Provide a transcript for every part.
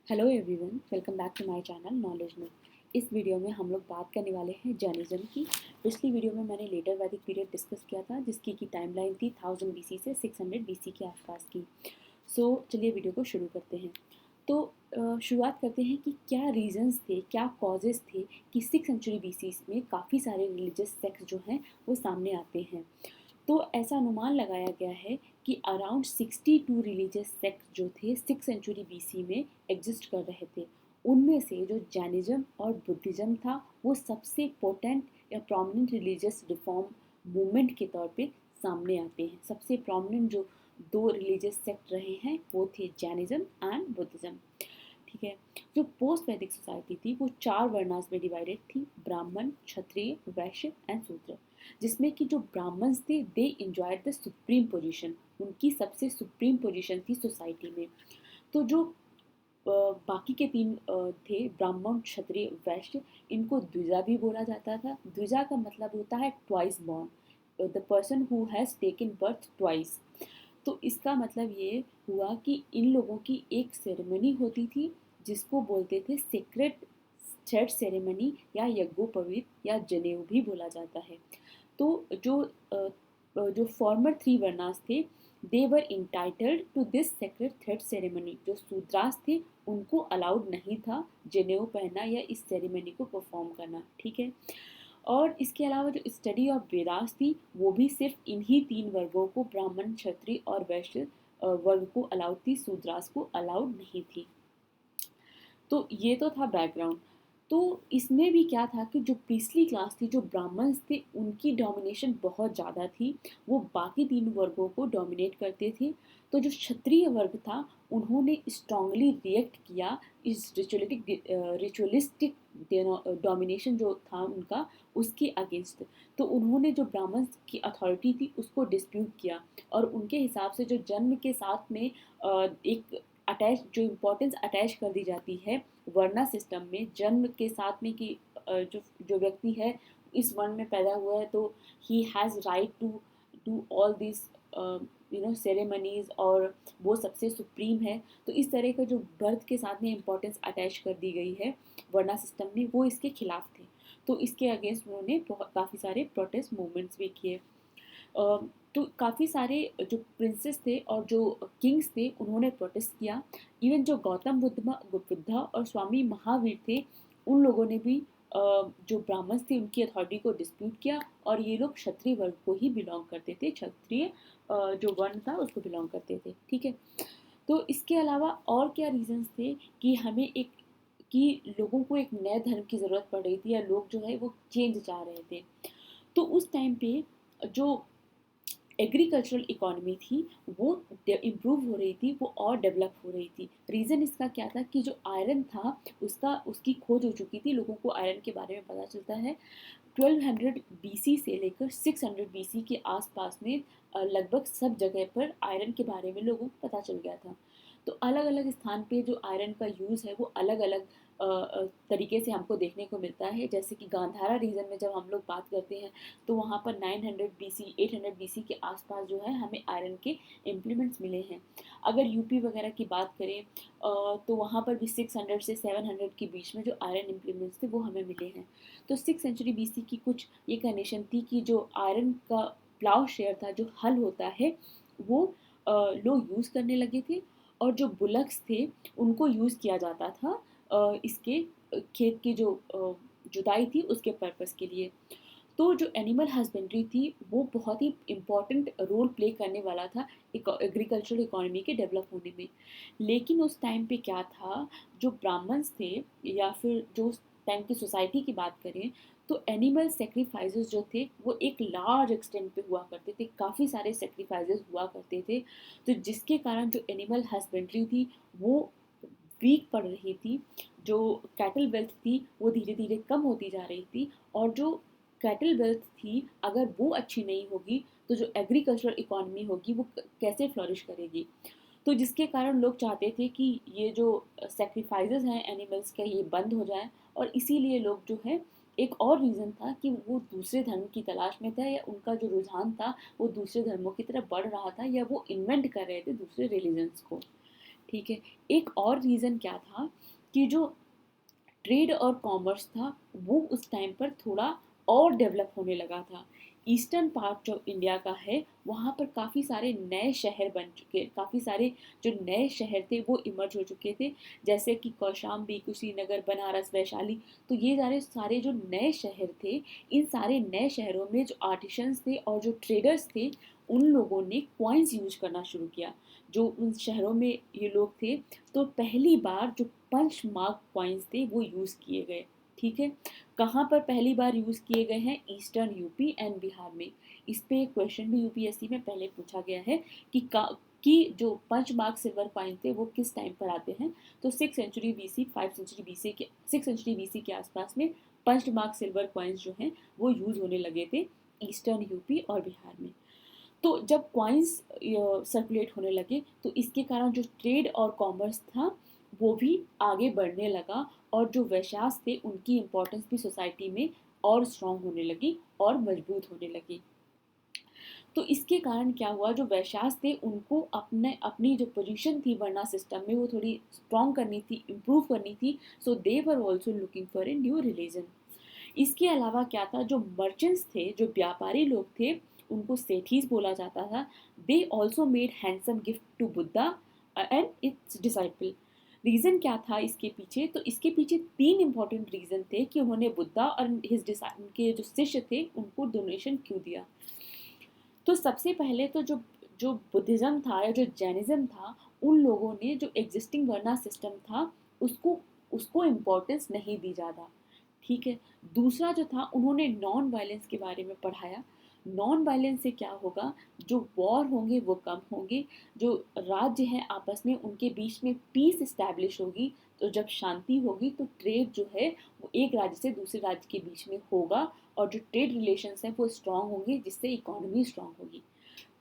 Hello everyone, welcome back to my channel knowledge में। इस video में हम लोग बात करने वाले हैं जैनिज्म की। पिछली वीडियो में मैंने लेटर वैदिक पीरियड डिस्कस किया था, जिसकी की टाइमलाइन थी 1000 बीसी से 600 बीसी के आसपास की। चलिए वीडियो को शुरू करते हैं। शुरुआत करते हैं कि क्या रीजंस थे, क्या कॉजेज़ थे कि 6 सेंचुरी बीसी में काफ़ी सारे रिलीजियस सेक्ट्स जो हैं वो सामने आते हैं। तो ऐसा अनुमान लगाया गया है कि अराउंड 62 रिलीजियस सेक्ट जो थे 6 सेंचुरी बीसी में एग्जिस्ट कर रहे थे। उनमें से जो जैनिज्म और बुद्धिज्म था वो सबसे पोटेंट या प्रोमिनेंट रिलीजियस रिफॉर्म मूवमेंट के तौर पे सामने आते हैं। सबसे प्रोमिनेंट जो दो रिलीजियस सेक्ट रहे हैं वो थे जैनिज्म एंड बुद्धिज्म। ठीक है। जो पोस्ट वैदिक सोसाइटी थी वो 4 वर्णास में डिवाइडेड थी: ब्राह्मण, क्षत्रिय, वैश्य एंड शूद्र। जिसमें कि जो ब्राह्मण्स थे दे इंजॉयड द सुप्रीम पोजीशन, उनकी सबसे सुप्रीम पोजीशन थी सोसाइटी में। तो जो बाकी के तीन थे ब्राह्मण, क्षत्रिय, वैश्य, इनको द्विजा भी बोला जाता था। द्विजा का मतलब होता है twice born, the person who has taken birth twice. तो इसका मतलब ये हुआ कि इन लोगों की एक सेरेमनी होती थी जिसको बोलते थे सेक्रेट थ्रेड सेरेमनी या यज्ञोपवीत या जनेऊ भी बोला जाता है। तो जो फॉर्मर 3 वर्णास थे they were entitled to this sacred thread ceremony. जो शूद्रास थे उनको अलाउड नहीं था जनेऊ पहनना या इस सेरेमनी को परफॉर्म करना। ठीक है। और इसके अलावा जो स्टडी ऑफ वेदास थी वो भी सिर्फ इन्हीं 3 वर्गों को, ब्राह्मण, क्षत्रिय और वैश्य वर्ग को अलाउड थी, शूद्रास को अलाउड नहीं थी। तो ये तो था बैकग्राउंड। तो इसमें भी क्या था कि जो पिछली क्लास थी, जो ब्राह्मण्स थे, उनकी डोमिनेशन बहुत ज़्यादा थी। वो बाकी 3 वर्गों को डोमिनेट करते थे। तो जो क्षत्रिय वर्ग था उन्होंने स्ट्रांगली रिएक्ट किया इस रिचुअलिस्टिक डोमिनेशन जो था उनका, उसके अगेंस्ट। तो उन्होंने जो ब्राह्मण की अथॉरिटी थी उसको डिस्प्यूट किया और उनके हिसाब से जो जन्म के साथ में एक अटैच, जो इम्पोर्टेंस अटैच कर दी जाती है वर्ना सिस्टम में, जन्म के साथ में कि जो जो व्यक्ति है इस वर्ण में पैदा हुआ है तो he has right to do all this ceremonies और वो सबसे सुप्रीम है। तो इस तरह का जो बर्थ के साथ में इम्पोर्टेंस अटैच कर दी गई है वर्ना सिस्टम में, वो इसके खिलाफ थे। तो इसके अगेंस्ट उन्होंने काफ़ी सारे प्रोटेस्ट मूवमेंट्स भी किए। तो काफ़ी सारे जो प्रिंसेस थे और जो किंग्स थे उन्होंने प्रोटेस्ट किया। इवन जो गौतम बुद्धा और स्वामी महावीर थे उन लोगों ने भी जो ब्राह्मण्स थे उनकी अथॉरिटी को डिस्प्यूट किया। और ये लोग क्षत्रिय वर्ग को ही बिलोंग करते थे, क्षत्रिय जो वर्ण था उसको बिलोंग करते थे। ठीक है। तो इसके अलावा और क्या रीजंस थे कि हमें एक कि लोगों को एक नए धर्म की ज़रूरत पड़ रही थी या लोग जो है वो चेंज चाह रहे थे। तो उस टाइम पे जो एग्रीकल्चरल इकोनॉमी थी वो इम्प्रूव हो रही थी, वो और डेवलप हो रही थी। रीज़न इसका क्या था कि जो आयरन था उसकी खोज हो चुकी थी। लोगों को आयरन के बारे में पता चलता है 1200 बीसी से लेकर 600 बीसी के आसपास में लगभग सब जगह पर आयरन के बारे में लोगों को पता चल गया था। तो अलग अलग स्थान पे जो आयरन का यूज़ है वो अलग अलग तरीके से हमको देखने को मिलता है। जैसे कि गांधारा रीजन में जब हम लोग बात करते हैं तो वहाँ पर 900 बीसी 800 बीसी के आसपास जो है हमें आयरन के इम्प्लीमेंट्स मिले हैं। अगर यूपी वगैरह की बात करें तो वहाँ पर भी 600 से 700 के बीच में जो आयरन इम्प्लीमेंट्स थे वो हमें मिले हैं। तो 6 सेंचुरी बीसी की कुछ ये कंडीशन थी कि जो आयरन का प्लाव शेयर था, जो हल होता है, वो लोग यूज़ करने लगे थे। और जो बुलक्स थे उनको यूज़ किया जाता था इसके खेत की जो जुताई थी उसके पर्पस के लिए। तो जो एनिमल हस्बेंड्री थी वो बहुत ही इम्पॉर्टेंट रोल प्ले करने वाला था एग्रीकल्चरल इकोनॉमी के डेवलप होने में। लेकिन उस टाइम पे क्या था, जो ब्राह्मण्स थे या फिर जो उस टाइम की सोसाइटी की बात करें तो एनिमल सेक्रीफाइसेस जो थे वो एक लार्ज एक्सटेंट पे हुआ करते थे, काफ़ी सारे सेक्रीफाइसेस हुआ करते थे। तो जिसके कारण जो एनिमल हस्बेंड्री थी वो वीक पड़ रही थी। जो कैटल वेल्थ थी वो धीरे धीरे कम होती जा रही थी। और जो कैटल वेल्थ थी अगर वो अच्छी नहीं होगी तो जो एग्रीकल्चरल इकोनॉमी होगी वो कैसे फ्लरिश करेगी। तो जिसके कारण लोग चाहते थे कि ये जो सेक्रीफाइसेस हैं एनिमल्स के ये बंद हो जाए। और इसीलिए लोग जो है, एक और रीज़न था कि वो दूसरे धर्म की तलाश में था या उनका जो रुझान था वो दूसरे धर्मों की तरफ बढ़ रहा था या वो इन्वेंट कर रहे थे दूसरे रिलीजन्स को। ठीक है। एक और रीज़न क्या था कि जो ट्रेड और कॉमर्स था वो उस टाइम पर थोड़ा और डेवलप होने लगा था। ईस्टर्न पार्ट जो इंडिया का है वहाँ पर काफ़ी सारे नए शहर बन चुके, काफ़ी सारे जो नए शहर थे वो इमर्ज हो चुके थे, जैसे कि कौशाम्बी, कुशीनगर, बनारस, वैशाली। तो ये सारे सारे जो नए शहर थे, इन सारे नए शहरों में जो आर्टिशंस थे और जो ट्रेडर्स थे, उन लोगों ने क्वाइंस यूज करना शुरू किया। जो उन शहरों में ये लोग थे, तो पहली बार जो पंच मार्क कॉइन्स थे वो यूज़ किए गए। ठीक है, कहाँ पर पहली बार यूज़ किए गए हैं? ईस्टर्न यूपी एंड बिहार में। इस पे एक क्वेश्चन भी यूपीएससी में पहले पूछा गया है कि कि जो पंच मार्क सिल्वर कॉइन थे वो किस टाइम पर आते हैं। तो 6 सेंचुरी BC, 5 सेंचुरी BC के 6 सेंचुरी BC के आसपास में पंच मार्क सिल्वर कॉइन्स जो हैं वो यूज़ होने लगे थे ईस्टर्न यूपी और बिहार में। तो जब कॉइन्स सर्कुलेट होने लगे तो इसके कारण जो ट्रेड और कॉमर्स था वो भी आगे बढ़ने लगा, और जो वैश्यास थे उनकी इम्पोर्टेंस भी सोसाइटी में और स्ट्रांग होने लगी और मजबूत होने लगी। तो इसके कारण क्या हुआ, जो वैश्यास थे उनको अपने अपनी जो पोजीशन थी वर्ना सिस्टम में वो थोड़ी स्ट्रांग करनी थी, इम्प्रूव करनी थी। So they were also looking for a new religion. इसके अलावा क्या था, जो मर्चेंट्स थे, जो व्यापारी लोग थे, उनको सेठीज बोला जाता था। They also made handsome gift to Buddha and its disciple. Reason क्या था इसके पीछे? तो इसके पीछे तीन इंपॉर्टेंट रीज़न थे कि उन्होंने बुद्धा और हिज उनके जो शिष्य थे उनको डोनेशन क्यों दिया। तो सबसे पहले तो जो जो बुद्धिज़्म था या जो जैनिज़्म था, उन लोगों ने जो एग्जिस्टिंग वर्ना सिस्टम था उसको उसको इम्पोर्टेंस नहीं दी ज़्यादा। ठीक है। दूसरा जो था, उन्होंने नॉन वायलेंस के बारे में पढ़ाया। नॉन वायलेंस से क्या होगा, जो वॉर होंगे वो कम होंगे, जो राज्य हैं आपस में उनके बीच में पीस इस्टेब्लिश होगी। तो जब शांति होगी तो ट्रेड जो है वो एक राज्य से दूसरे राज्य के बीच में होगा, और जो ट्रेड रिलेशंस हैं वो स्ट्रांग होंगे, जिससे इकोनॉमी स्ट्रांग होगी।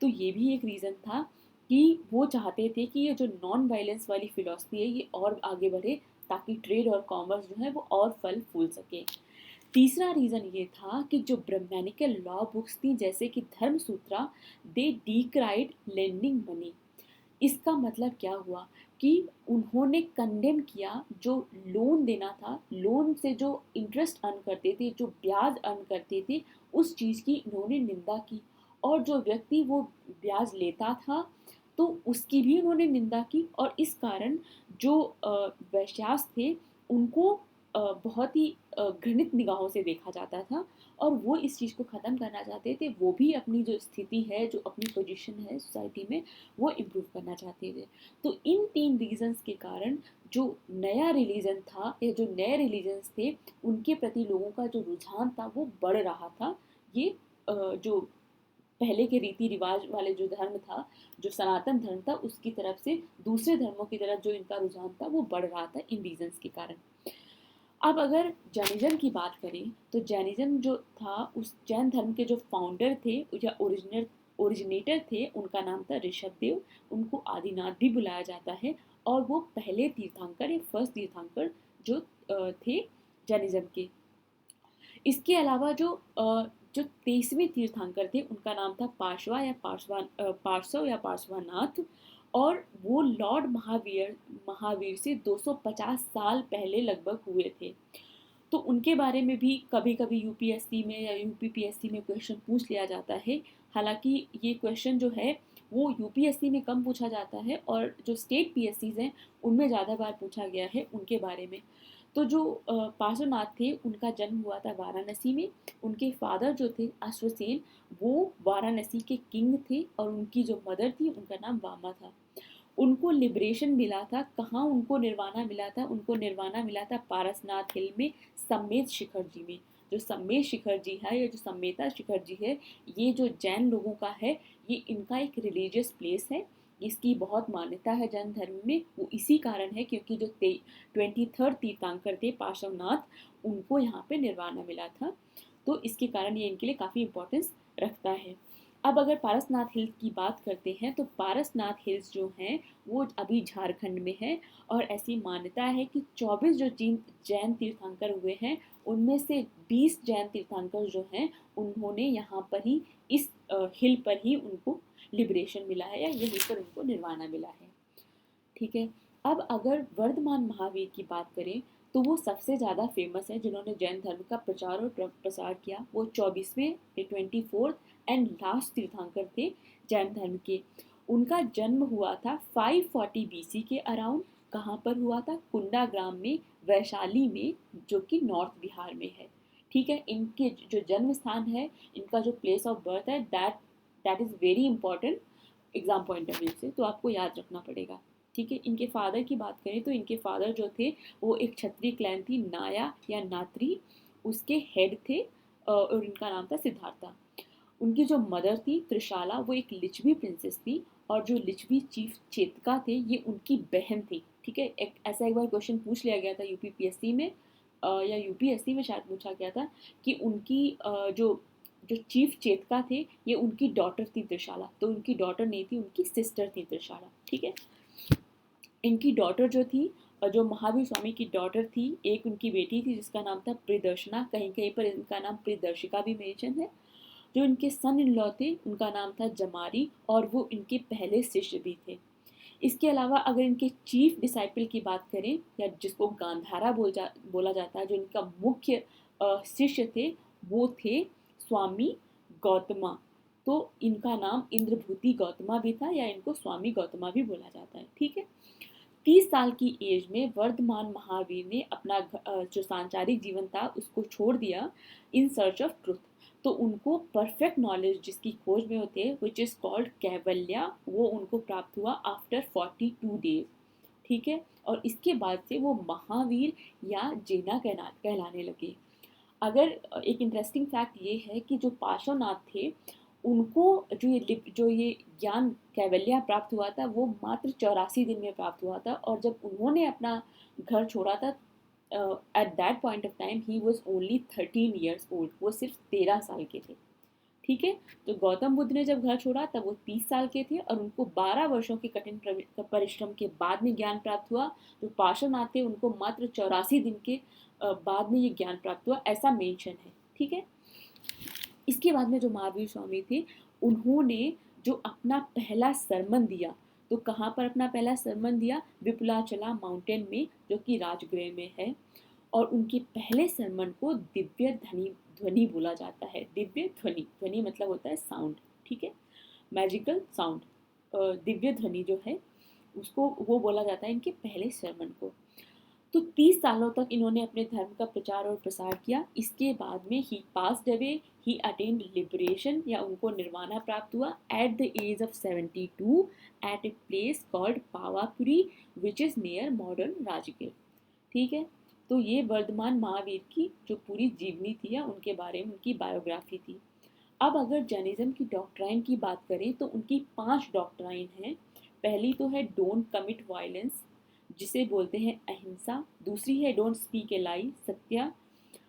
तो ये भी एक रीज़न था कि वो चाहते थे कि ये जो नॉन वायलेंस वाली फिलॉसफी है ये और आगे बढ़े, ताकि ट्रेड और कॉमर्स जो है वो और फल फूल सके। तीसरा रीज़न ये था कि जो ब्रह्मैनिकल लॉ बुक्स थी जैसे कि धर्मसूत्रा, दे डिक्राइड लेंडिंग मनी। इसका मतलब क्या हुआ कि उन्होंने कंडेम किया जो लोन देना था, लोन से जो इंटरेस्ट अर्न करते थे, जो ब्याज अर्न करते थे, उस चीज़ की इन्होंने निंदा की। और जो व्यक्ति वो ब्याज लेता था तो उसकी भी उन्होंने निंदा की, और इस कारण जो वैश्यास थे उनको बहुत ही घृणित निगाहों से देखा जाता था, और वो इस चीज़ को ख़त्म करना चाहते थे। वो भी अपनी जो स्थिति है, जो अपनी पोजीशन है सोसाइटी में, वो इम्प्रूव करना चाहते थे। तो इन तीन रीजंस के कारण जो नया रिलीजन था या जो नए रिलीजन्स थे उनके प्रति लोगों का जो रुझान था वो बढ़ रहा था। ये जो पहले के रीति रिवाज वाले जो धर्म था, जो सनातन धर्म था, उसकी तरफ से दूसरे धर्मों की तरफ जो इनका रुझान था वो बढ़ रहा था इन रीजंस के कारण। अब अगर जैनिज्म की बात करें तो जैनिज्म जो था, उस जैन धर्म के जो फाउंडर थे या ओरिजिनेटर थे, उनका नाम था ऋषभ देव। उनको आदिनाथ भी बुलाया जाता है, और वो पहले तीर्थंकर या फर्स्ट तीर्थंकर जो थे जैनिज्म के। इसके अलावा जो 23वें तीर्थंकर थे उनका नाम था पार्श्व या पार्श्वनाथ, और वो लॉर्ड महावीर महावीर से 250 साल पहले लगभग हुए थे। तो उनके बारे में भी कभी कभी यूपीएससी में या यूपीपीएससी में क्वेश्चन पूछ लिया जाता है। हालांकि ये क्वेश्चन जो है वो यूपीएससी में कम पूछा जाता है, और जो स्टेट पीएससीज हैं उनमें ज़्यादा बार पूछा गया है उनके बारे में। तो जो पार्श्वनाथ थे उनका जन्म हुआ था वाराणसी में। उनके फादर जो थे अश्वसेन, वो वाराणसी के किंग थे, और उनकी जो मदर थी उनका नाम वामा था। उनको लिबरेशन मिला था, कहाँ उनको निर्वाणा मिला था? उनको निर्वाणा मिला था पारसनाथ हिल में, सम्मेत शिखर जी में। जो सम्मेत शिखर जी है या जो सम्मेता शिखर जी है, ये जो जैन लोगों का है, ये इनका एक रिलीजियस प्लेस है। इसकी बहुत मान्यता है जैन धर्म में। वो इसी कारण है क्योंकि जो 23rd तीर्थंकर थे पार्श्वनाथ, उनको यहाँ पे निर्वाणा मिला था। तो इसके कारण ये इनके लिए काफ़ी इंपॉर्टेंस रखता है। अब अगर पारसनाथ हिल्स की बात करते हैं तो पारसनाथ हिल्स जो हैं वो अभी झारखंड में है, और ऐसी मान्यता है कि 24 जो जैन तीर्थंकर हुए हैं उनमें से 20 जैन तीर्थंकर जो हैं उन्होंने यहाँ पर ही इस हिल पर ही उनको लिबरेशन मिला है, या यहीं पर उनको निर्वाणा मिला है। ठीक है। अब अगर वर्धमान महावीर की बात करें तो वो सबसे ज़्यादा फेमस है जिन्होंने जैन धर्म का प्रचार और प्रसार किया। वो 24वें 24th एंड लास्ट तीर्थंकर थे जैन धर्म के। उनका जन्म हुआ था 540 बीसी के अराउंड। कहाँ पर हुआ था? कुंडा ग्राम में, वैशाली में, जो कि नॉर्थ बिहार में है। ठीक है, इनके जो जन्म स्थान है, इनका जो प्लेस ऑफ बर्थ है, that that is very important exam point of view से, तो आपको याद रखना पड़ेगा। ठीक है, इनके फादर की बात करें तो इनके फादर जो थे वो एक क्षत्रिय क्लैन थी, नाया या नात्री, उसके हेड थे, और इनका नाम था सिद्धार्था। उनकी जो मदर थी त्रिशाला, वो एक लिच्छवी प्रिंसेस थी, और जो लिच्छवी चीफ चेतका थे ये उनकी बहन थी। ठीक है, ऐसा एक बार क्वेश्चन पूछ लिया गया था यूपीपीएससी में, या यूपीएससी में शायद पूछा गया था कि उनकी जो जो चीफ चेतका थे ये उनकी डॉटर थी त्रिशाला। तो उनकी डॉटर नहीं थी, उनकी सिस्टर थी त्रिशाला। ठीक है, इनकी डॉटर जो थी, जो महावीर स्वामी की डॉटर थी, एक उनकी बेटी थी जिसका नाम था प्रियदर्शना, कहीं कहीं पर इनका नाम प्रियदर्शिका भी मेंशन है। जो इनके सन इन लॉ थे उनका नाम था जमारी, और वो इनके पहले शिष्य भी थे। इसके अलावा अगर इनके चीफ डिसाइपल की बात करें, या जिसको गांधारा बोला जाता है, जो इनका मुख्य शिष्य थे, वो थे स्वामी गौतमा। तो इनका नाम इंद्रभूति गौतमा भी था, या इनको स्वामी गौतमा भी बोला जाता है। ठीक है, 30 साल की एज में वर्धमान महावीर ने अपना जो सांसारिक जीवन था उसको छोड़ दिया इन सर्च ऑफ ट्रुथ। तो उनको परफेक्ट नॉलेज जिसकी खोज में होते हैं, विच इज कॉल्ड कैवल्या, वो उनको प्राप्त हुआ आफ्टर 42 डेज। ठीक है, और इसके बाद से वो महावीर या जेना कहलाने लगे। अगर एक इंटरेस्टिंग फैक्ट ये है कि जो पार्श्वनाथ थे उनको जो ये ज्ञान कैवल्या प्राप्त हुआ था वो मात्र 84 दिन में प्राप्त हुआ था, और जब उन्होंने अपना घर छोड़ा था, at that point of time he was only 13 years old, वो सिर्फ 13 साल के थे। ठीक है, तो गौतम बुद्ध ने जब घर छोड़ा तब वो 30 साल के थे, और उनको 12 वर्षों के कठिन परिश्रम के बाद में ज्ञान प्राप्त हुआ। जो पार्श्वनाथ थे उनको मात्र 84 दिन के बाद में ये ज्ञान प्राप्त हुआ, ऐसा मेंशन है। ठीक है, इसके बाद में जो महावीर स्वामी थे उन्होंने जो अपना पहला सरमन दिया, तो कहाँ पर अपना पहला सरमन दिया? विपुलाचला माउंटेन में, जो कि राजगृह में है। और उनके पहले सरमन को दिव्य ध्वनि ध्वनि बोला जाता है। दिव्य ध्वनि, ध्वनि मतलब होता है साउंड। ठीक है, मैजिकल साउंड, दिव्य ध्वनि जो है उसको वो बोला जाता है इनके पहले सरमन को। तो 30 सालों तक इन्होंने अपने धर्म का प्रचार और प्रसार किया। इसके बाद में he passed away, he attained liberation, या उनको निर्वाणा प्राप्त हुआ at the age of 72 at a place called Pavapuri, which is near modern Rajgir. ठीक है, तो ये वर्धमान महावीर की जो पूरी जीवनी थी या उनके बारे में उनकी बायोग्राफी थी। अब अगर जैनिज्म की डॉक्ट्राइन की बात करें तो उनकी 5 डॉक्ट्राइन हैं। पहली तो है डोंट कमिट वायलेंस, जिसे बोलते हैं अहिंसा। दूसरी है डोंट स्पीक ए लाई, सत्य।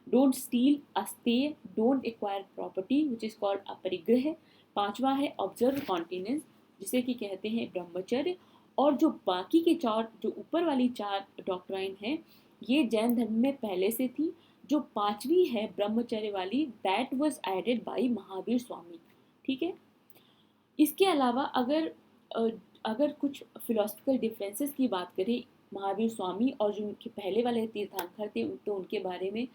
डोंट स्टील, अस्तेय। Don't acquire property, which is called अपरिग्रह। पांचवा है ऑब्जर्व कॉन्टिनेंस, जिसे कि कहते हैं ब्रह्मचर्य। और जो बाकी के चार, जो ऊपर वाली 4 डॉक्ट्राइन है, ये जैन धर्म में पहले से थी। जो पांचवी है ब्रह्मचर्य वाली, that was added by Mahavir Swami. ठीक है, इसके अलावा अगर कुछ फिलोसफिकल डिफरेंसेस की बात करें महावीर स्वामी और जो उनके पहले वाले तीर्थंकर थे तो उनके बारे में,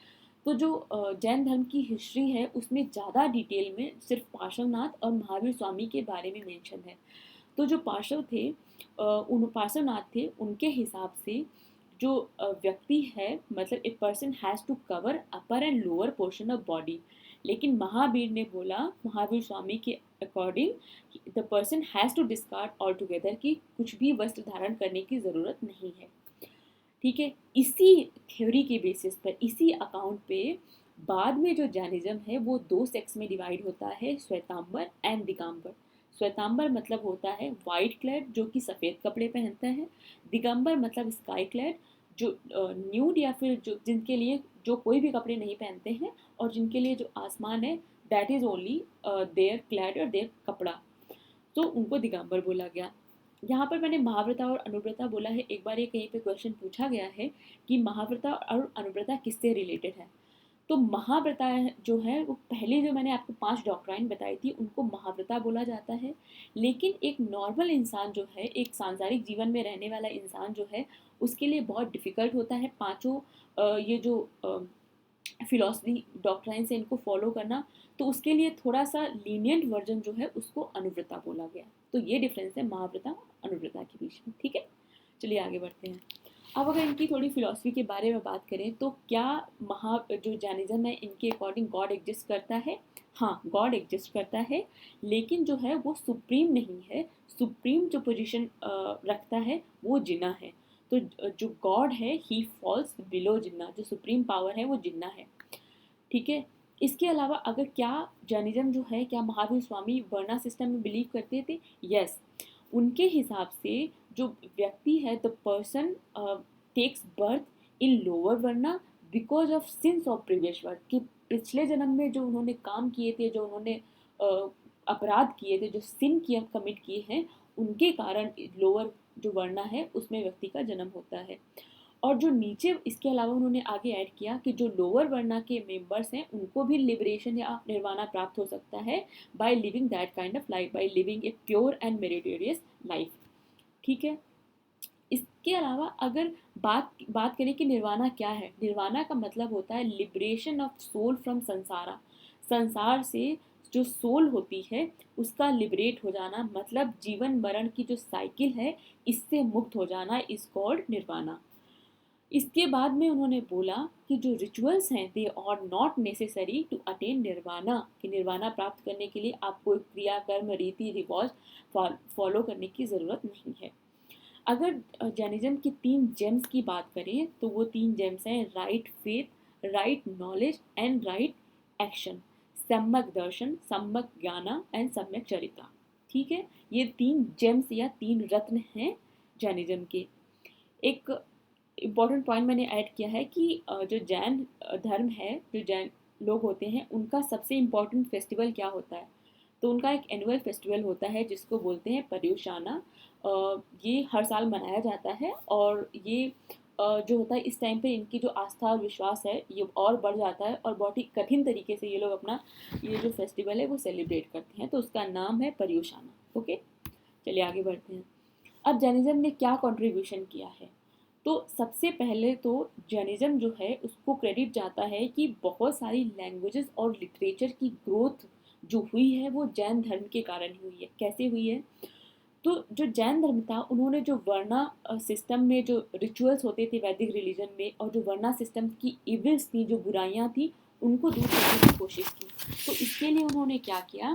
तो जो जैन धर्म की हिस्ट्री है उसमें ज़्यादा डिटेल में सिर्फ पार्श्वनाथ और महावीर स्वामी के बारे में मेंशन है। तो जो पार्श्वनाथ थे उनके हिसाब से जो व्यक्ति है, मतलब a person has to cover upper and lower portion of body. लेकिन महावीर ने बोला, महावीर स्वामी के according the person has to discard altogether, कि कुछ भी वस्त्र धारण करने की ज़रूरत नहीं है। ठीक है, इसी थ्योरी के बेसिस पर, इसी अकाउंट पे बाद में जो जैनिज्म है वो 2 सेक्स में डिवाइड होता है, श्वेतांबर एंड दिगंबर। श्वेतांबर मतलब होता है वाइट क्लैड, जो कि सफ़ेद कपड़े पहनता है। दिगंबर मतलब स्काई क्लैड, जो न्यूड या फिर जो जिनके लिए जो कोई भी कपड़े नहीं पहनते हैं, और जिनके लिए जो आसमान है that is only their clad और देयर कपड़ा, तो उनको दिगंबर बोला गया। यहाँ पर मैंने महाव्रता और अनुव्रता बोला है। एक बार ये कहीं पे क्वेश्चन पूछा गया है कि महाव्रता और अनुव्रता किससे रिलेटेड है, तो महाव्रता जो है वो पहले जो मैंने आपको 5 डॉक्ट्राइन बताई थी उनको महाव्रता बोला जाता है। लेकिन एक नॉर्मल इंसान जो है, एक सांसारिक जीवन में रहने वाला इंसान जो है, उसके लिए बहुत डिफ़िकल्ट होता है पाँचों ये जो फिलॉसफी डॉक्ट्राइन्स है इनको फॉलो करना। तो उसके लिए थोड़ा सा लीनियंट वर्जन जो है उसको अनुव्रता बोला गया। तो ये डिफरेंस है महाव्रता अनुव्रता के बीच में, ठीक है। चलिए आगे बढ़ते हैं। अब अगर इनकी थोड़ी फिलॉसफी के बारे में बात करें तो क्या जो जैनिज्म है इनके अकॉर्डिंग गॉड एग्जिस्ट करता है? हाँ, गॉड एग्जिस्ट करता है, लेकिन जो है वो सुप्रीम नहीं है। सुप्रीम जो पोजीशन रखता है वो जिन्ना है। तो जो गॉड है ही फॉल्स बिलो जिन्ना, जो सुप्रीम पावर है वो जिन्ना है, ठीक है। इसके अलावा अगर क्या जैनिज्म जो है, क्या महावीर स्वामी वर्णा सिस्टम में बिलीव करते थे? यस। उनके हिसाब से जो व्यक्ति है, the person takes birth in lower varna because of sins of previous birth, कि पिछले जन्म में जो उन्होंने काम किए थे, जो उन्होंने अपराध किए थे, जो सिन किया कमिट किए हैं, उनके कारण लोअर जो वर्णा है उसमें व्यक्ति का जन्म होता है। और जो नीचे इसके अलावा उन्होंने आगे ऐड किया कि जो लोअर वर्णा के मेंबर्स हैं उनको भी लिबरेशन या निर्वाणा प्राप्त हो सकता है by living that kind of life, by living a pure and meritorious life, ठीक है। इसके अलावा अगर बात करें कि निर्वाणा क्या है, निर्वाणा का मतलब होता है लिबरेशन ऑफ सोल फ्रॉम संसारा। संसार से जो सोल होती है उसका लिबरेट हो जाना, मतलब जीवन मरण की जो साइकिल है इससे मुक्त हो जाना इज कॉल्ड निर्वाणा। इसके बाद में उन्होंने बोला कि जो रिचुअल्स हैं they are not necessary to attain nirvana, कि निर्वाणा प्राप्त करने के लिए आपको क्रिया कर्म रीति रिवाज फॉलो करने की ज़रूरत नहीं है। अगर जैनिज्म की 3 जेम्स की बात करें तो वो 3 जेम्स हैं right faith, right knowledge and right action. सम्यक दर्शन, सम्यक ज्ञाना एंड सम्यक चरिता, ठीक है। ये 3 जेम्स या 3 रत्न हैं जैनिज्म के। एक इम्पॉर्टेंट पॉइंट मैंने ऐड किया है कि जो जैन धर्म है, जो जैन लोग होते हैं, उनका सबसे इम्पॉर्टेंट फेस्टिवल क्या होता है? तो उनका एक एनुअल फेस्टिवल होता है जिसको बोलते हैं पर्युषाना। ये हर साल मनाया जाता है और ये जो होता है इस टाइम पे इनकी जो आस्था और विश्वास है ये और बढ़ जाता है और बहुत ही कठिन तरीके से ये लोग अपना ये जो फेस्टिवल है वो सेलिब्रेट करते हैं। तो उसका नाम है पर्युषाना, ओके। चलिए आगे बढ़ते हैं। अब जैनिज्म ने क्या कंट्रीब्यूशन किया है? तो सबसे पहले तो जैनिज्म जो है उसको क्रेडिट जाता है कि बहुत सारी लैंग्वेजेस और लिटरेचर की ग्रोथ जो हुई है वो जैन धर्म के कारण हुई है। कैसे हुई है? तो जो जैन धर्म था उन्होंने जो वर्णा सिस्टम में जो रिचुअल्स होते थे वैदिक रिलीजन में, और जो वर्णा सिस्टम की इविल्स थी, जो बुराइयां थी, उनको दूर करने की कोशिश की। तो इसके लिए उन्होंने क्या किया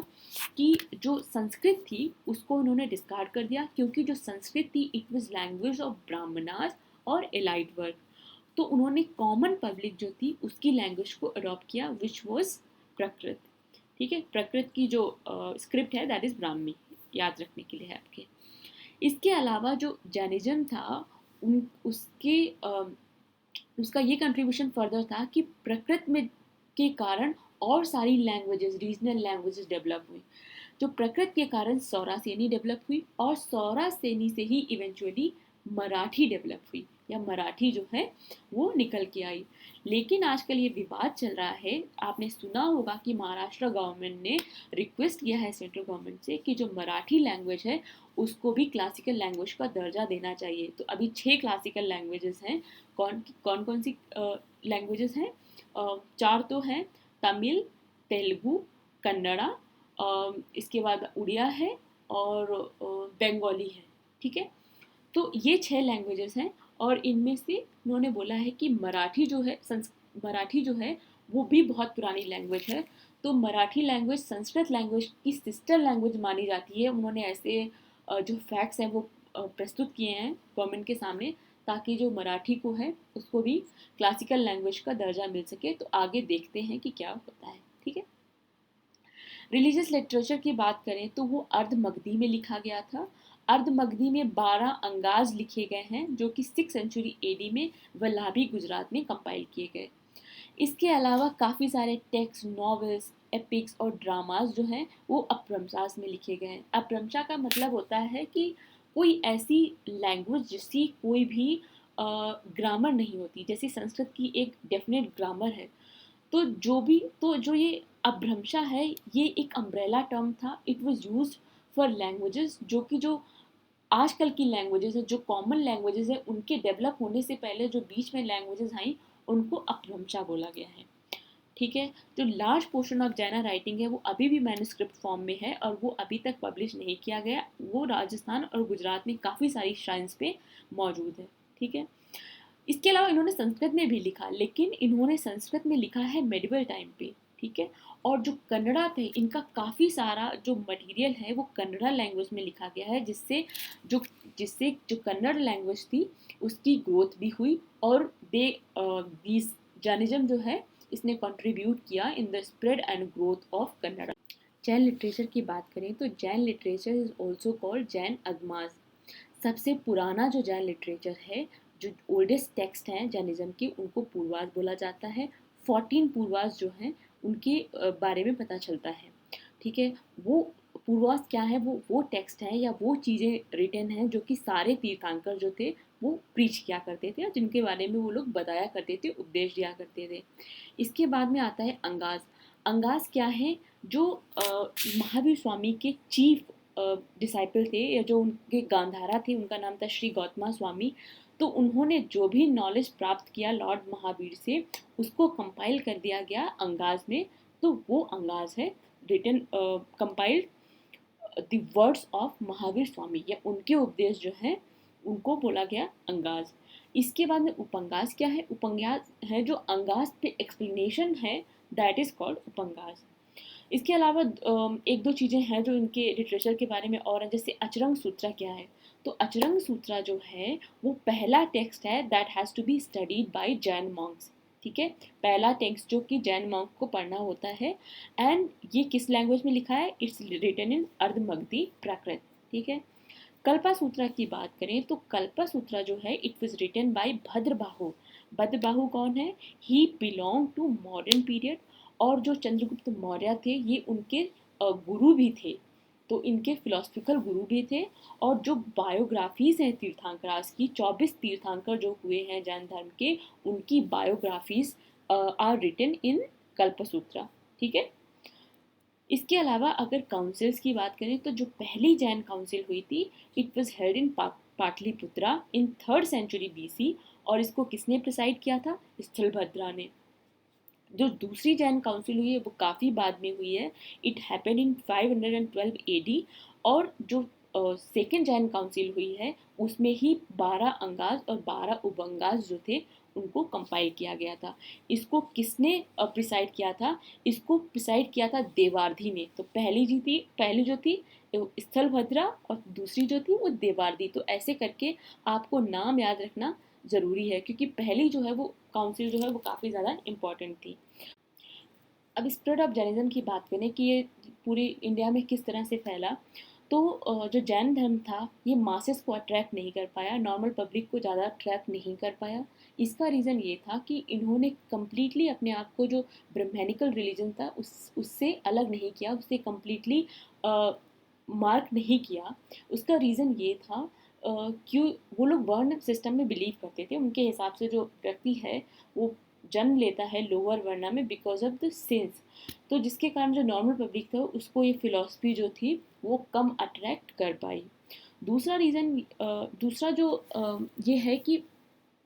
कि जो संस्कृत थी उसको उन्होंने डिस्कार्ड कर दिया, क्योंकि जो संस्कृत थी it was language of Brahmanas और एलाइट वर्ग। तो उन्होंने कॉमन पब्लिक जो थी उसकी लैंग्वेज को अडॉप्ट किया विच वॉज प्रकृत, ठीक है। प्रकृत की जो स्क्रिप्ट है दैट इज ब्राह्मी, याद रखने के लिए है आपके। इसके अलावा जो जैनिज्म था उसके उसका ये कंट्रीब्यूशन फर्दर था कि प्रकृत में के कारण और सारी लैंग्वेजेस, रीजनल लैंग्वेजेस डेवलप हुई। जो प्रकृत के कारण सौरासेनी डेवलप हुई और सौरासेनी से ही इवेंचुअली मराठी डेवलप हुई, या मराठी जो है वो निकल के आई। लेकिन आजकल ये विवाद चल रहा है, आपने सुना होगा कि महाराष्ट्र गवर्नमेंट ने रिक्वेस्ट किया है सेंट्रल गवर्नमेंट से कि जो मराठी लैंग्वेज है उसको भी क्लासिकल लैंग्वेज का दर्जा देना चाहिए। तो अभी 6 क्लासिकल लैंग्वेजेस हैं। कौन कौन सी लैंग्वेजेस हैं? 4 तो हैं, तमिल, तेलुगु, कन्नड़ा, इसके बाद उड़िया है और बंगाली है, ठीक है। तो ये 6 लैंग्वेजेस हैं और इनमें से उन्होंने बोला है कि मराठी जो है वो भी बहुत पुरानी लैंग्वेज है। तो मराठी लैंग्वेज संस्कृत लैंग्वेज की सिस्टर लैंग्वेज मानी जाती है। उन्होंने ऐसे जो फैक्ट्स हैं वो प्रस्तुत किए हैं गवर्नमेंट के सामने, ताकि जो मराठी को है उसको भी क्लासिकल लैंग्वेज का दर्जा मिल सके। तो आगे देखते हैं कि क्या होता है, ठीक है। रिलीजियस लिटरेचर की बात करें तो वो अर्ध मगधी में लिखा गया था। अर्ध मगधी में 12 अंगाज लिखे गए हैं जो कि 6th सेंचुरी एडी में वल्लाभी गुजरात में कंपाइल किए गए। इसके अलावा काफ़ी सारे टेक्स्ट, नॉवेल्स, एपिक्स और ड्रामास जो हैं वो अपभ्रंशास में लिखे गए हैं। अपभ्रंशा का मतलब होता है कि कोई ऐसी लैंग्वेज जिसकी कोई भी ग्रामर नहीं होती। जैसे संस्कृत की एक डेफिनेट ग्रामर है, तो जो ये अभ्रंशा है, ये एक अम्ब्रेला टर्म था। It was used for languages जो आजकल की लैंग्वेजेस है, जो कॉमन लैंग्वेजेस है, उनके डेवलप होने से पहले जो बीच में लैंग्वेजेस आई, उनको अपभ्रंशा बोला गया है। ठीक है। जो लार्ज पोर्शन ऑफ जैना राइटिंग है वो अभी भी मैन्युस्क्रिप्ट फॉर्म में है और वो अभी तक पब्लिश नहीं किया गया। वो राजस्थान और गुजरात में काफ़ी सारी श्राइन्स पे मौजूद है। ठीक है। इसके अलावा इन्होंने संस्कृत में भी लिखा, लेकिन इन्होंने संस्कृत में लिखा है मेडिवल टाइम पे। ठीक है। और जो कन्नड़ा थे, इनका काफ़ी सारा जो मटेरियल है वो कन्नड़ा लैंग्वेज में लिखा गया है, जो जिससे जो कन्नड़ लैंग्वेज थी उसकी ग्रोथ भी हुई। और दीज जर्नलिज्म जो है इसने कंट्रीब्यूट किया in the spread and growth of Kannada. Jain literature की बात करें तो Jain literature is also called Jain Agamas. सबसे पुराना जो जैन लिटरेचर है, जो ओल्डेस्ट टेक्स्ट हैं जैनिज्म के, उनको पूर्वाज बोला जाता है। 14 पूर्वाज जो हैं उनके बारे में पता चलता है। ठीक है। वो पूर्वाज क्या है, वो टेक्स्ट हैं या वो चीज़ें रिटन हैं जो कि सारे तीर्थंकर जो थे वो प्रीच किया करते थे, जिनके बारे में वो लोग बताया करते थे, उपदेश दिया करते थे। इसके बाद में आता है अंगास। अंगास क्या है, जो महावीर स्वामी के चीफ डिसाइपल थे, या जो उनके गांधारा थे, उनका नाम था श्री गौतमा स्वामी। तो उन्होंने जो भी नॉलेज प्राप्त किया लॉर्ड महावीर से, उसको कंपाइल कर दिया गया अंगाज में। तो वो अंगाज है, written compiled the words of Mahavir Swami, या उनके उपदेश जो हैं उनको बोला गया अंगाज। इसके बाद में उपंगास क्या है, उपंगास है जो अंगास पे एक्सप्लेनेशन है, दैट इज कॉल्ड उपंगास। इसके अलावा एक दो चीज़ें हैं जो इनके लिटरेचर के बारे में और हैं, जैसे अचरंग सूत्रा क्या है। तो अचरंग सूत्रा जो है वो पहला टेक्स्ट है that has to be studied by Jain monks. ठीक है। पहला टेक्स्ट जो कि जैन मॉन्क को पढ़ना होता है। एंड ये किस लैंग्वेज में लिखा है, इट्स रिटन इन अर्धमगधी प्राकृत। ठीक है। कल्पा सूत्रा की बात करें तो कल्पा सूत्रा जो है it was written by Bhadrabahu. Bhadrabahu कौन है, he belong to modern period. और जो चंद्रगुप्त मौर्य थे ये उनके गुरु भी थे, तो इनके फिलोसफिकल गुरु भी थे। और जो बायोग्राफीज हैं तीर्थंकरास की, 24 तीर्थंकर जो हुए हैं जैन धर्म के, उनकी biographies are written in Kalpasutra. ठीक है। इसके अलावा अगर काउंसिल्स की बात करें तो जो पहली जैन काउंसिल हुई थी, it was held in Pataliputra in 3rd century BC. और इसको किसने प्रिसाइड किया था, स्थलभद्रा ने। जो दूसरी जैन काउंसिल हुई है वो काफ़ी बाद में हुई है, इट हैपेंड इन 512 एडी। और जो सेकेंड जैन काउंसिल हुई है उसमें ही 12 अंगाज और 12 उपअंगाज जो थे उनको कंपाइल किया गया था। इसको किसने प्रिसाइड किया था, इसको प्रिसाइड किया था देवार्धी ने। तो पहली जो थी स्थलभद्रा और दूसरी जो थी वो देवार्धी। तो ऐसे करके आपको नाम याद रखना ज़रूरी है, क्योंकि पहली जो है वो काउंसिल जो है वो काफ़ी ज़्यादा इम्पॉर्टेंट थी। अब स्प्रेड ऑफ जैनिज्म की बात करें कि ये पूरी इंडिया में किस तरह से फैला, तो जो जैन धर्म था ये मासेस को अट्रैक्ट नहीं कर पाया, नॉर्मल पब्लिक को ज़्यादा अट्रैक्ट नहीं कर पाया। इसका रीज़न ये था कि इन्होंने कम्प्लीटली अपने आप को जो ब्रह्मैनिकल रिलीजन था उससे अलग नहीं किया, उससे कम्प्लीटली मार्क नहीं किया। उसका रीज़न ये था कि वो लोग वर्ण सिस्टम में बिलीव करते थे। उनके हिसाब से जो व्यक्ति है वो जन्म लेता है लोअर वर्णा में बिकॉज ऑफ द सिंस। तो जिसके कारण जो नॉर्मल पब्लिक था उसको ये फिलॉसफी जो थी वो कम अट्रैक्ट कर पाई। दूसरा रीज़न, दूसरा जो ये है कि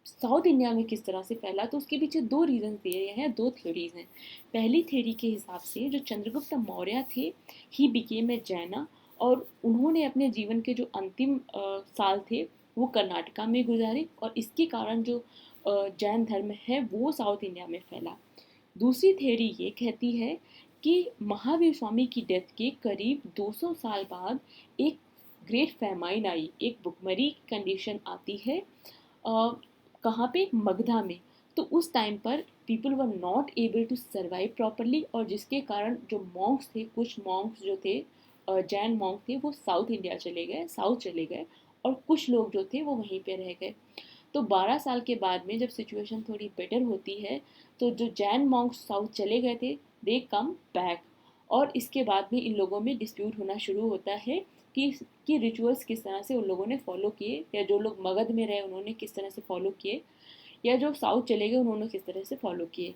साउथ इंडिया में किस तरह से फैला, तो उसके पीछे दो रीज़न दिए हैं, दो थ्योरीज हैं। पहली थ्योरी के हिसाब से जो चंद्रगुप्त मौर्य थे ही बिकेम ए जैना, और उन्होंने अपने जीवन के जो अंतिम साल थे वो कर्नाटका में गुजारे, और इसके कारण जो जैन धर्म है वो साउथ इंडिया में फैला। दूसरी थ्योरी ये कहती है कि महावीर स्वामी की डेथ के करीब 200 साल बाद एक ग्रेट फैमाइन आई, एक भुखमरी कंडीशन आती है कहाँ पे, मगधा में। तो उस टाइम पर people were not able to survive properly, और जिसके कारण जो मॉन्क्स थे, कुछ मॉन्क्स जो थे जैन मॉन्क थे वो साउथ इंडिया चले गए, साउथ चले गए, और कुछ लोग जो थे वो वहीं पे रह गए। तो 12 साल के बाद में जब सिचुएशन थोड़ी बेटर होती है तो जो जैन मॉन्क्स साउथ चले गए थे दे कम बैक। और इसके बाद में इन लोगों में डिस्प्यूट होना शुरू होता है कि रिचुअल्स किस तरह से उन लोगों ने फॉलो किए, या जो लोग मगध में रहे उन्होंने किस तरह से फॉलो किए, या जो साउथ चले गए उन्होंने किस तरह से फॉलो किए।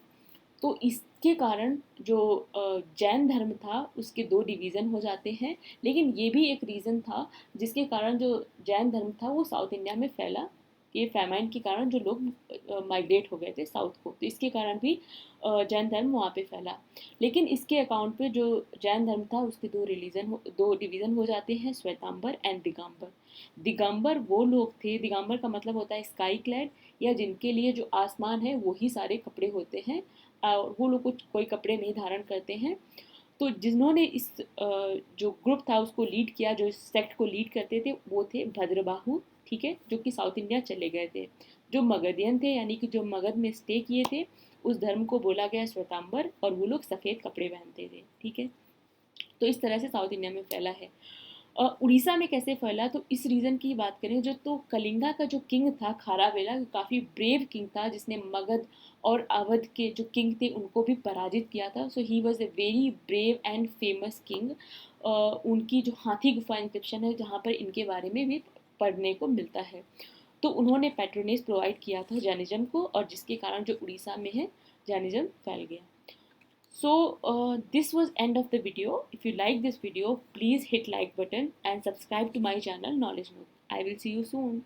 तो इसके कारण जो जैन धर्म था उसके दो डिवीज़न हो जाते हैं। लेकिन ये भी एक रीज़न था जिसके कारण जो जैन धर्म था वो साउथ इंडिया में फैला। ये फैमाइन के कारण जो लोग माइग्रेट हो गए थे साउथ को, तो इसके कारण भी जैन धर्म वहाँ पे फैला। लेकिन इसके अकाउंट पे जो जैन धर्म था उसके दो डिवीज़न हो जाते हैं, श्वेतांबर एंड दिगंबर। दिगंबर वो लोग थे, दिगंबर का मतलब होता है स्काई क्लैड, या जिनके लिए जो आसमान है वही सारे कपड़े होते हैं, और वो लोग कुछ कोई कपड़े नहीं धारण करते हैं। तो जिन्होंने इस जो ग्रुप था उसको लीड किया, जो इस सेक्ट को लीड करते थे, वो थे भद्रबाहु, ठीक है, जो कि साउथ इंडिया चले गए थे। जो मगधियन थे, यानी कि जो मगध में स्टे किए थे, उस धर्म को बोला गया श्वेतांबर, और वो लोग सफ़ेद कपड़े पहनते थे, ठीक है। तो इस तरह से साउथ इंडिया में फैला है। उड़ीसा में कैसे फैला, तो इस रीज़न की बात करें जो, तो कलिंगा का जो किंग था खारावेला, काफ़ी ब्रेव किंग था, जिसने मगध और अवध के जो किंग थे उनको भी पराजित किया था। So he was a very brave and famous king. उनकी जो हाथी गुफा इंस्क्रिप्शन है जहाँ पर इनके बारे में भी पढ़ने को मिलता है। तो उन्होंने पैट्रोनेज प्रोवाइड किया था जैनिज्म को, और जिसके कारण जो उड़ीसा में है जैनिज्म फैल गया। So this was end of the video. If you like this video, please hit like button and subscribe to my channel Knowledge Nook. I will see you soon.